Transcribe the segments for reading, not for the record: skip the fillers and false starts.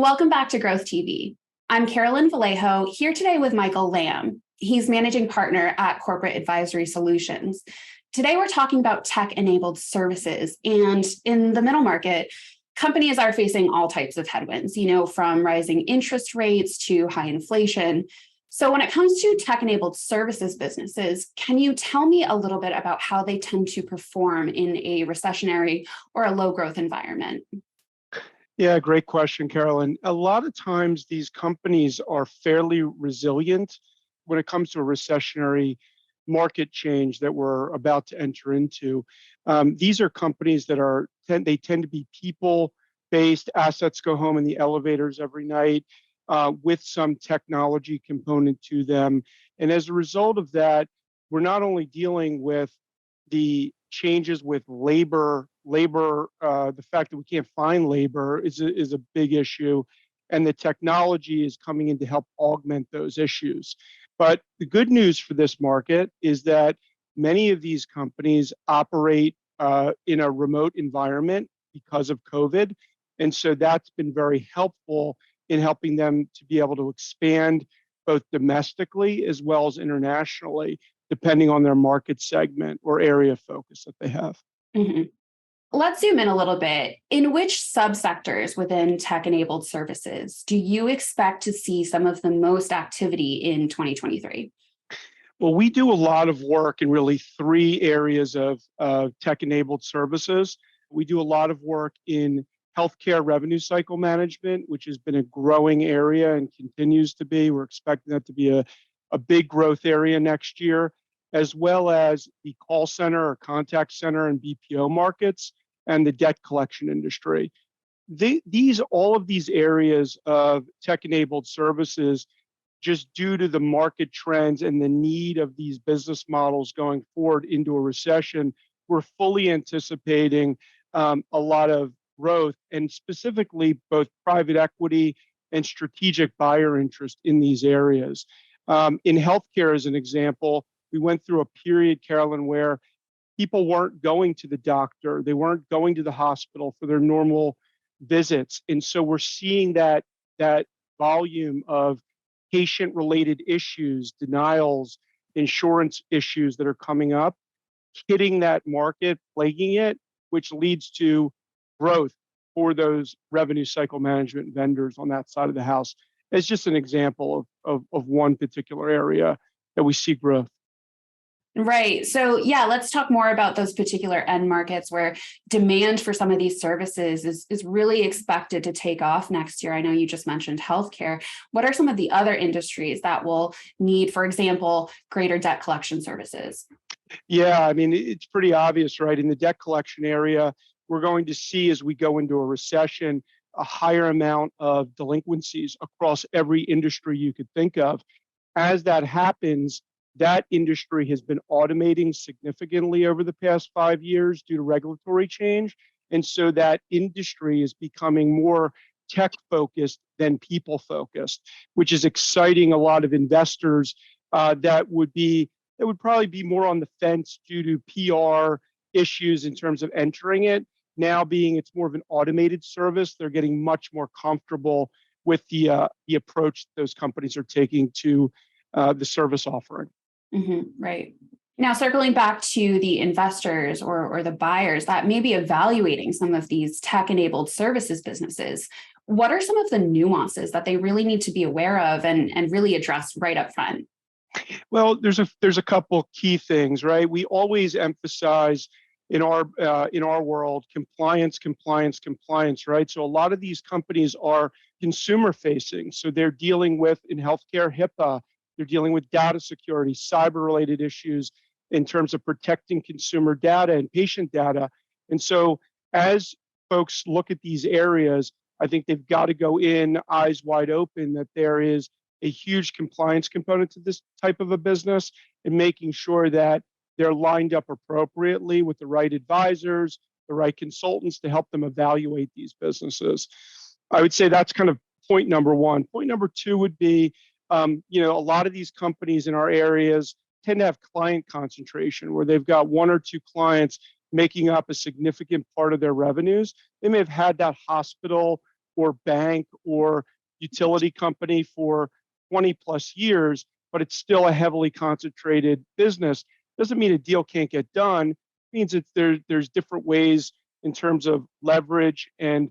Welcome back to Growth TV. I'm Carolyn Vallejo, here today with Michael Lamm. He's managing partner at Corporate Advisory Solutions. Today, we're talking about tech-enabled services. And in the middle market, companies are facing all types of headwinds, from rising interest rates to high inflation. So when it comes to tech-enabled services businesses, can you tell me a little bit about how they tend to perform in a recessionary or a low-growth environment? Yeah, great question, Carolyn. A lot of times these companies are fairly resilient when it comes to a recessionary market change that we're about to enter into. These are companies that they tend to be people-based. Assets go home in the elevators every night with some technology component to them. And as a result of that, we're not only dealing with the changes with labor, the fact that we can't find labor is a big issue, and the technology is coming in to help augment those issues. But the good news for this market is that many of these companies operate in a remote environment because of COVID, and so that's been very helpful in helping them to be able to expand both domestically as well as internationally, depending on their market segment or area of focus that they have. Mm-hmm. Let's zoom in a little bit. In which subsectors within tech-enabled services do you expect to see some of the most activity in 2023? Well, we do a lot of work in really three areas of tech-enabled services. We do a lot of work in healthcare revenue cycle management, which has been a growing area and continues to be. We're expecting that to be a big growth area next year, as well as the call center or contact center and BPO markets and the debt collection industry. All of these areas of tech-enabled services, just due to the market trends and the need of these business models going forward into a recession, we're fully anticipating a lot of growth, and specifically both private equity and strategic buyer interest in these areas. In healthcare, as an example, we went through a period, Carolyn, where people weren't going to the doctor, they weren't going to the hospital for their normal visits, and so we're seeing that volume of patient-related issues, denials, insurance issues that are coming up, hitting that market, plaguing it, which leads to growth for those revenue cycle management vendors on that side of the house. It's just an example of one particular area that we see growth. Right. So yeah, let's talk more about those particular end markets where demand for some of these services is really expected to take off next year. I know you just mentioned healthcare. What are some of the other industries that will need, for example, greater debt collection services? Yeah, I mean, it's pretty obvious, right? In the debt collection area, we're going to see as we go into a recession, a higher amount of delinquencies across every industry you could think of. As that happens, that industry has been automating significantly over the past 5 years due to regulatory change. And so that industry is becoming more tech focused than people focused, which is exciting a lot of investors that would probably be more on the fence due to PR issues in terms of entering it. Now being it's more of an automated service, they're getting much more comfortable with the approach those companies are taking to the service offering. Mm-hmm, right. Now, circling back to the investors or the buyers that may be evaluating some of these tech-enabled services businesses, what are some of the nuances that they really need to be aware of and really address right up front? Well, there's a couple key things, right? We always emphasize in our world compliance, right? So a lot of these companies are consumer facing, so they're dealing with in healthcare HIPAA. They're dealing with data security, cyber-related issues in terms of protecting consumer data and patient data. And so as folks look at these areas, I think they've got to go in eyes wide open that there is a huge compliance component to this type of a business and making sure that they're lined up appropriately with the right advisors, the right consultants to help them evaluate these businesses. I would say that's kind of point number one. Point number two would be a lot of these companies in our areas tend to have client concentration where they've got one or two clients making up a significant part of their revenues. They may have had that hospital or bank or utility company for 20 plus years, but it's still a heavily concentrated business. Doesn't mean a deal can't get done. It means that there's different ways in terms of leverage and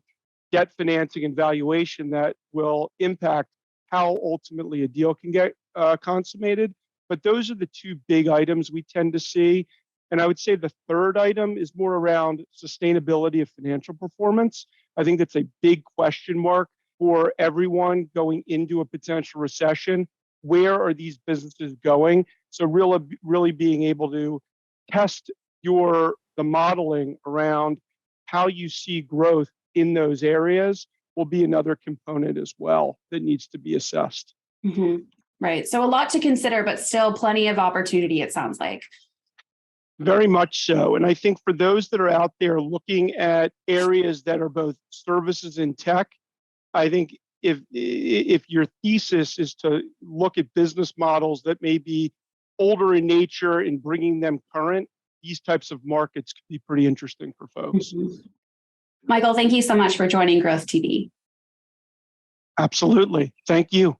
debt financing and valuation that will impact how ultimately a deal can get consummated. But those are the two big items we tend to see. And I would say the third item is more around sustainability of financial performance. I think that's a big question mark for everyone going into a potential recession. Where are these businesses going? So really being able to test the modeling around how you see growth in those areas will be another component as well that needs to be assessed. Mm-hmm. Right. So a lot to consider, but still plenty of opportunity, it sounds like. Very much so. And I think for those that are out there looking at areas that are both services and tech, I think if your thesis is to look at business models that may be older in nature and bringing them current, these types of markets could be pretty interesting for folks. Mm-hmm. Michael, thank you so much for joining Growth TV. Absolutely. Thank you.